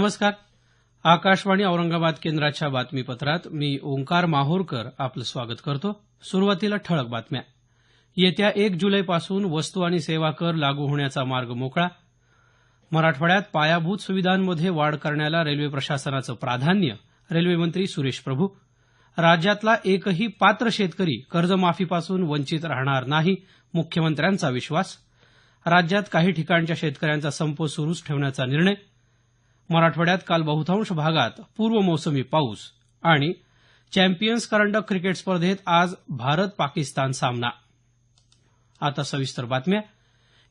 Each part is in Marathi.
नमस्कार. आकाशवाणी औरंगाबाद केंद्राच्या बातमीपत्रात मी ओंकार माहूरकर आपलं स्वागत करतो. सुरुवातीला ठळक बातम्या. येत्या 1 जुलैपासून वस्तू आणि सेवा कर लागू होण्याचा मार्ग मोकळा. मराठवाड्यात पायाभूत सुविधांमध्ये वाढ करण्याला रेल्वे प्रशासनाचं प्राधान्य. रेल्वेमंत्री सुरेश प्रभू. राज्यातला एकही पात्र शेतकरी कर्जमाफीपासून वंचित राहणार नाही, मुख्यमंत्र्यांचा विश्वास. राज्यात काही ठिकाणच्या शेतकऱ्यांचा संप सुरूच ठेवण्याचा निर्णय. मराठवाड्यात काल बहुतांश भागात पूर्वमोसमी पाऊस. आणि चॅम्पियन्स करंडक क्रिकेट स्पर्धेत आज भारत पाकिस्तान सामना. आता सविस्तर बातम्या.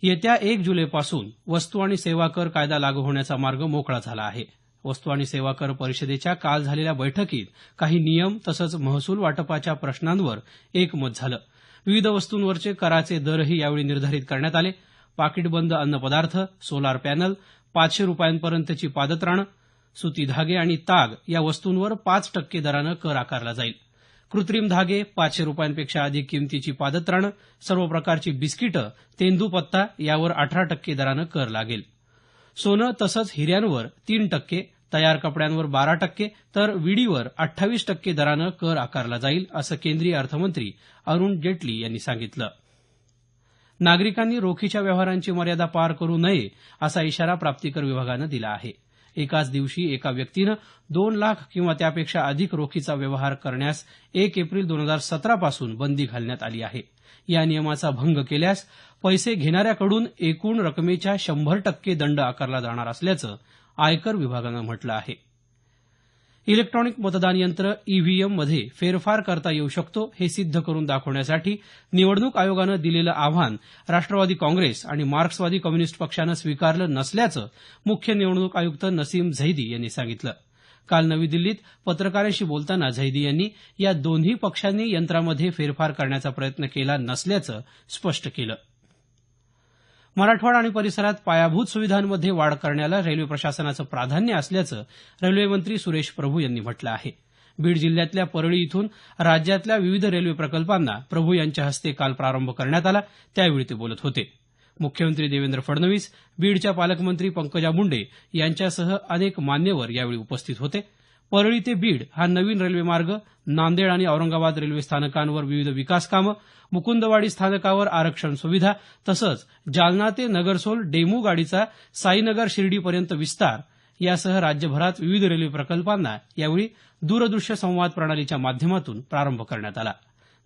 येत्या 1 जुलैपासून वस्तू आणि सेवा कर कायदा लागू होण्याचा मार्ग मोकळा झाला आहे. वस्तू आणि सेवा कर परिषदेच्या काल झालेल्या बैठकीत काही नियम तसंच महसूल वाटपाच्या प्रश्नांवर एकमत झालं. विविध वस्तूंवरचे कराचे दरही यावेळी निर्धारित करण्यात आले. पाकिटबंद अन्नपदार्थ, सोलार पॅनल, 500 रुपयांपर्यंतची पादत्राणं, सुती धागे आणि ताग या वस्तूंवर 5% दरानं कर आकारला जाईल. कृत्रिम धागे, 500 रुपयांपेक्षा अधिक किमतीची पादत्राणं, सर्व प्रकारची बिस्किटं, तेंदूपत्ता यावर 18% दरानं कर लागेल. सोनं तसंच हिऱ्यांवर 3%, तयार कपड्यांवर 12%, तर विडीवर 28% दरानं कर आकारला जाईल, असं केंद्रीय अर्थमंत्री अरुण जेटली यांनी सांगितलं. नागरिकांनी रोखीच्या व्यवहारांची मर्यादा पार करू नये, असा इशारा प्राप्तिकर विभागानं दिला आहे. एकाच दिवशी एका व्यक्तीनं 2 लाख किंवा त्यापेक्षा अधिक रोखीचा व्यवहार करण्यास 1 एप्रिल 2017 पासून बंदी घालण्यात आली आहे. या नियमाचा भंग केल्यास पैसे घेणाऱ्याकडून एकूण रकमेच्या 100% दंड आकारला जाणार असल्याचं आयकर विभागानं म्हटलं आहे. इलेक्ट्रॉनिक मतदान यंत्र ईव्हीएममध्ये फेरफार करता येऊ शकतो, हे सिद्ध करून दाखवण्यासाठी निवडणूक आयोगानं दिलेलं आव्हान राष्ट्रवादी काँग्रेस आणि मार्क्सवादी कम्युनिस्ट पक्षानं स्वीकारलं नसल्याचं मुख्य निवडणूक आयुक्त नसीम झैदी यांनी सांगितलं. काल नवी दिल्लीत पत्रकारांशी बोलताना झैदी यांनी या दोन्ही पक्षांनी यंत्रामध्ये फेरफार करण्याचा प्रयत्न केला नसल्याचं स्पष्ट केलं. मराठवाडा आणि परिसरात पायाभूत सुविधांमध्ये वाढ करण्याला रेल्वे प्रशासनाचं प्राधान्य असल्याचं रेल्वेमंत्री सुरेश प्रभू यांनी म्हटलं आहे. बीड जिल्ह्यातल्या परळी इथून राज्यातल्या विविध रेल्वे प्रकल्पांना प्रभू यांच्या हस्ते काल प्रारंभ करण्यात आला, त्यावेळी ते बोलत होते. मुख्यमंत्री देवेंद्र फडणवीस, बीडच्या पालकमंत्री पंकजा मुंडे यांच्यासह अनेक मान्यवर यावेळी उपस्थित होते. परळी ते बीड हा नवीन रेल्वे मार्ग, नांदेड आणि औरंगाबाद रेल्वे स्थानकांवर विविध विकास कामं, मुकुंदवाडी स्थानकावर आरक्षण सुविधा तसंच जालना ते नगरसोल डेमू गाडीचा साईनगर शिर्डीपर्यंत विस्तार यासह राज्यभरात विविध रेल्वे प्रकल्पांना यावेळी दूरदृश्य संवाद प्रणालीच्या माध्यमातून प्रारंभ करण्यात आला.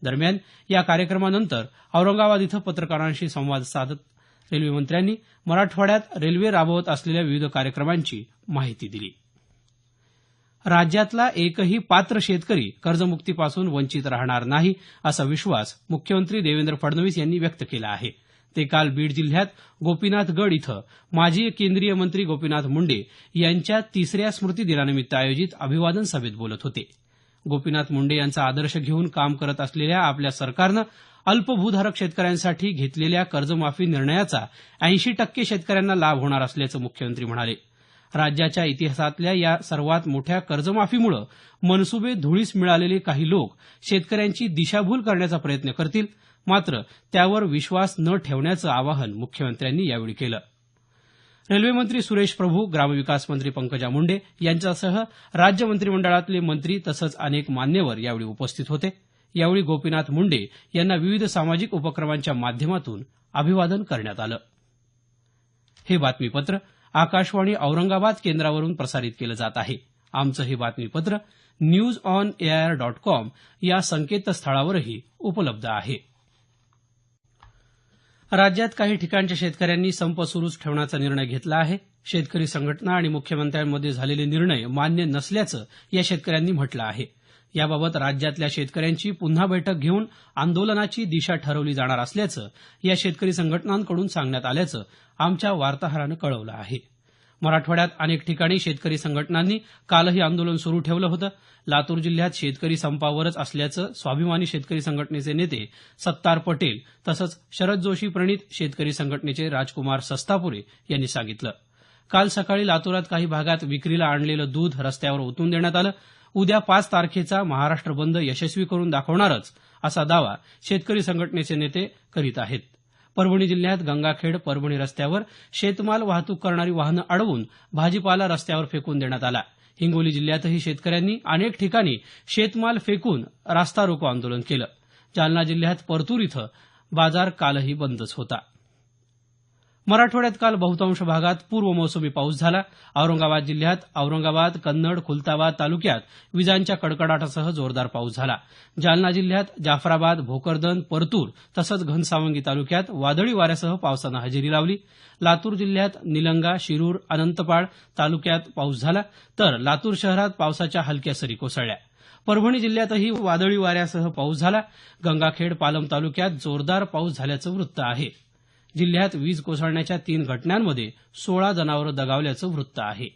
दरम्यान या कार्यक्रमानंतर औरंगाबाद इथं पत्रकारांशी संवाद साधत रेल्वेमंत्र्यांनी मराठवाड्यात रेल्वे राबवत असलेल्या विविध कार्यक्रमांची माहिती दिली. राज्यातला एकही पात्र शेतकरी कर्जमुक्तीपासून वंचित राहणार नाही, असा विश्वास मुख्यमंत्री देवेंद्र फडणवीस यांनी व्यक्त केला आहे. ते काल बीड जिल्ह्यात गोपीनाथगड इथं माजी केंद्रीय मंत्री गोपीनाथ मुंडे यांच्या 3ऱ्या स्मृतिदिनानिमित्त आयोजित अभिवादन सभेत बोलत होते. गोपीनाथ मुंडे यांचा आदर्श घेऊन काम करत असलेल्या आपल्या सरकारनं अल्पभूधारक शेतकऱ्यांसाठी घेतलेल्या कर्जमाफी निर्णयाचा 80% शेतकऱ्यांना लाभ होणार असल्याचं मुख्यमंत्री म्हणाले. राज्याच्या इतिहासातल्या या सर्वात मोठ्या कर्जमाफीमुळे मनसुबे धुळीस मिळालेले काही लोक शेतकऱ्यांची दिशाभूल करण्याचा प्रयत्न करतील, मात्र त्यावर विश्वास न ठेवण्याचं आवाहन मुख्यमंत्र्यांनी यावेळी केलं. रेल्वेमंत्री सुरेश प्रभू, ग्रामविकास मंत्री पंकजा मुंडे यांच्यासह राज्य मंत्रिमंडळातले मंत्री तसंच अनेक मान्यवर यावेळी उपस्थित होते. यावेळी गोपीनाथ मुंडे यांना विविध सामाजिक उपक्रमांच्या माध्यमातून अभिवादन करण्यात आलं. हे बातमीपत्र आकाशवाणी औरंगाबाद केंद्रावरून प्रसारित केलं जात आहे. आमचं हे बातमीपत्र newsonair.com या संकेतस्थळावरही उपलब्ध आहे. राज्यात काही ठिकाणच्या शेतकऱ्यांनी संप सुरूच ठेवण्याचा निर्णय घेतला आहे. शेतकरी संघटना आणि मुख्यमंत्र्यांमध्ये झालेले निर्णय मान्य नसल्याचं या शेतकऱ्यांनी म्हटलं आहे. याबाबत राज्यातल्या शेतकऱ्यांची पुन्हा बैठक घेऊन आंदोलनाची दिशा ठरवली जाणार असल्याचं या शेतकरी संघटनांकडून सांगण्यात आल्याचं आमच्या वार्ताहरानं कळवलं आहे. मराठवाड्यात अनेक ठिकाणी शेतकरी संघटनांनी कालही आंदोलन सुरू ठेवलं होतं. लातूर जिल्ह्यात शेतकरी संपावरच असल्याचं स्वाभिमानी शेतकरी संघटनेचे नेते सत्तार पटेल तसंच शरद जोशी प्रणीत शेतकरी संघटनेचे राजकुमार सस्तापुरे यांनी सांगितलं. काल सकाळी लातूरात काही भागात विक्रीला आणलेलं दूध रस्त्यावर ओतून देण्यात आलं. उद्या 5 तारखेचा महाराष्ट्र बंद यशस्वी करून दाखवणारच, असा दावा शेतकरी संघटनेचे नेते करीत आहेत. परभणी जिल्ह्यात गंगाखेड परभणी रस्त्यावर शेतमाल वाहतूक करणारी वाहनं अडवून भाजीपाला रस्त्यावर फेकून देण्यात आला. हिंगोली जिल्ह्यातही शेतकऱ्यांनी अनेक ठिकाणी शेतमाल फेकून रास्ता रोको आंदोलन केलं. जालना जिल्ह्यात परतूर इथं बाजार कालही बंदच होता. मराठवाड्यात काल बहुतांश भागात पूर्वमोसमी पाऊस झाला. औरंगाबाद जिल्ह्यात औरंगाबाद, कन्नड, खुलताबाद तालुक्यात विजांच्या कडकडाटासह जोरदार पाऊस झाला. जालना जिल्ह्यात जाफराबाद, भोकरदन, परतूर तसंच घनसावंगी तालुक्यात वादळी वाऱ्यासह पावसानं हजेरी लावली. लातूर जिल्ह्यात निलंगा, शिरूर, अनंतपाळ तालुक्यात पाऊस झाला, तर लातूर शहरात पावसाच्या हलक्या सरी कोसळल्या. परभणी जिल्ह्यातही वादळी वाऱ्यासह पाऊस झाला. गंगाखेड, पालम तालुक्यात जोरदार पाऊस झाल्याचं वृत्त आहे. जिल्ह्यात वीज कोसळण्याच्या 3 घटनांमध्ये 16 जनावरं दगावल्याचं वृत्त आहे.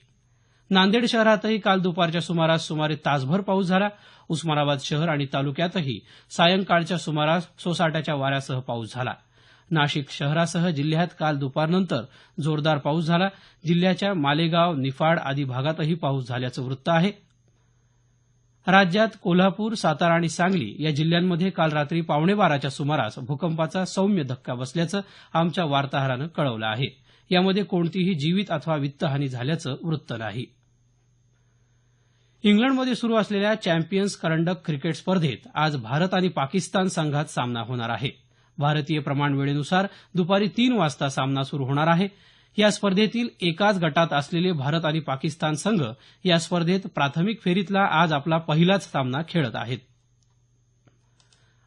नांदेड शहरातही काल दुपारच्या सुमारास सुमारे तासभर पाऊस झाला. उस्मानाबाद शहर आणि तालुक्यातही सायंकाळच्या सुमारास सोसाट्याच्या वाऱ्यासह पाऊस झाला. नाशिक शहरासह जिल्ह्यात काल दुपारनंतर जोरदार पाऊस झाला. जिल्ह्याच्या मालेगाव, निफाड आदी भागातही पाऊस झाल्याचं वृत्त आहे. राज्यात कोल्हापूर, सातारा आणि सांगली या जिल्ह्यांमध्ये काल रात्री 11:15च्या सुमारास भूकंपाचा सौम्य धक्का बसल्याचं आमच्या वार्ताहरानं कळवलं आहे. यामध्ये कोणतीही जीवित अथवा वित्तहानी झाल्याचं वृत्त नाही. इंग्लंडमध्ये सुरू असलेल्या चॅम्पियन्स करंडक क्रिकेट स्पर्धेत आज भारत आणि पाकिस्तान संघात सामना होणार आहे. भारतीय प्रमाण वेळेनुसार दुपारी 3 वाजता सामना सुरू होणार आहे. या स्पर्धेतील एकाच गटात असलेले भारत आणि पाकिस्तान संघ या स्पर्धेत प्राथमिक फेरीतला आज आपला पहिलाच सामना खेळत आहेत.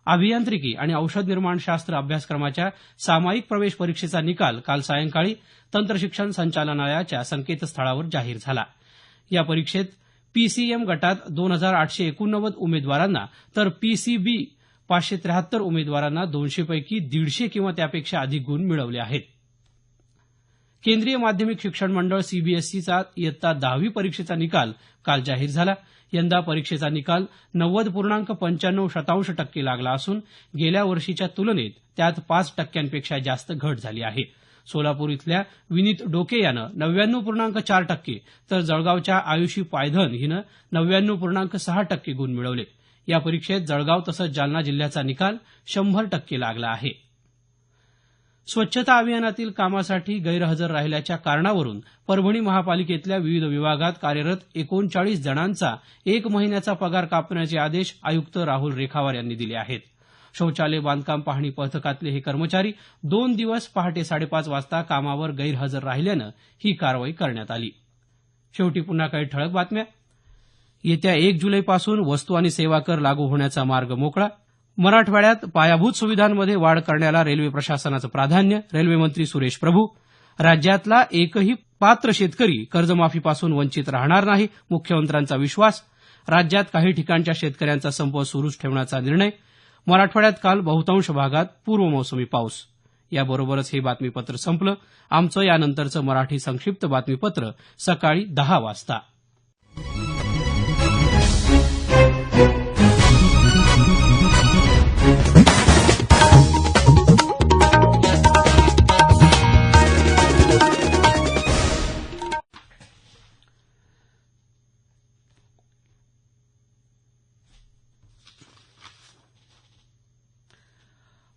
अभियांत्रिकी आणि औषध निर्माणशास्त्र अभ्यासक्रमाच्या सामायिक प्रवेश परीक्षेचा निकाल काल सायंकाळी तंत्रशिक्षण संचालनालयाच्या संकेतस्थळावर जाहीर झाला. या परीक्षेत पीसीएम गटात 2889 उमेदवारांना तर पीसीबी 573 उमेदवारांना 200 पैकी 150 किंवा त्यापेक्षा अधिक गुण मिळवले आहेत. केंद्रीय माध्यमिक शिक्षण मंडळ सीबीएसईचा इयत्ता 10वी परीक्षेचा निकाल काल जाहीर झाला. यंदा परीक्षेचा निकाल 90.95% लागला असून गेल्या वर्षीच्या तुलनेत त्यात 5% जास्त घट झाली आहे. सोलापूर इथल्या विनीत डोके यानं 99.4% तर जळगावच्या आयुषी पायधन हिनं 99.6% गुण मिळवले. या परीक्षेत जळगाव तसंच जालना जिल्ह्याचा निकाल 100% लागला आहे. स्वच्छता अभियानातील कामासाठी गैरहजर राहिल्याच्या कारणावरून परभणी महापालिकेतल्या विविध विभागात कार्यरत 39 जणांचा 1 महिन्याचा पगार कापण्याचे आदेश आयुक्त राहुल रेखावार यांनी दिले आहेत. शौचालय बांधकाम पाहणी पथकातले हे कर्मचारी 2 दिवस पहाटे 5:30 वाजता कामावर गैरहजर राहिल्यानं ही कारवाई करण्यात आली. शेवटी पुन्हा काही ठळक बातम्या. येत्या 1 जुलैपासून वस्तू आणि सेवा कर लागू होण्याचा मार्ग मोकळा. मराठवाड्यात पायाभूत सुविधांमध्ये वाढ करण्याला रेल्वे प्रशासनाचं प्राधान्य. रेल्वेमंत्री सुरेश प्रभू. राज्यातला एकही पात्र शेतकरी कर्जमाफीपासून वंचित राहणार नाही, मुख्यमंत्र्यांचा विश्वास. राज्यात काही ठिकाणच्या शेतकऱ्यांचा संप सुरूच ठेवण्याचा निर्णय. मराठवाड्यात काल बहुतांश भागात पूर्वमोसमी पाऊस. याबरोबरच हे बातमीपत्र संपलं. आमचं यानंतरचं मराठी संक्षिप्त बातमीपत्र सकाळी 10 वाजता.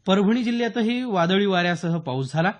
परभणी जिल्ह्यातही वादळी वाऱ्यासह पाऊस झाला.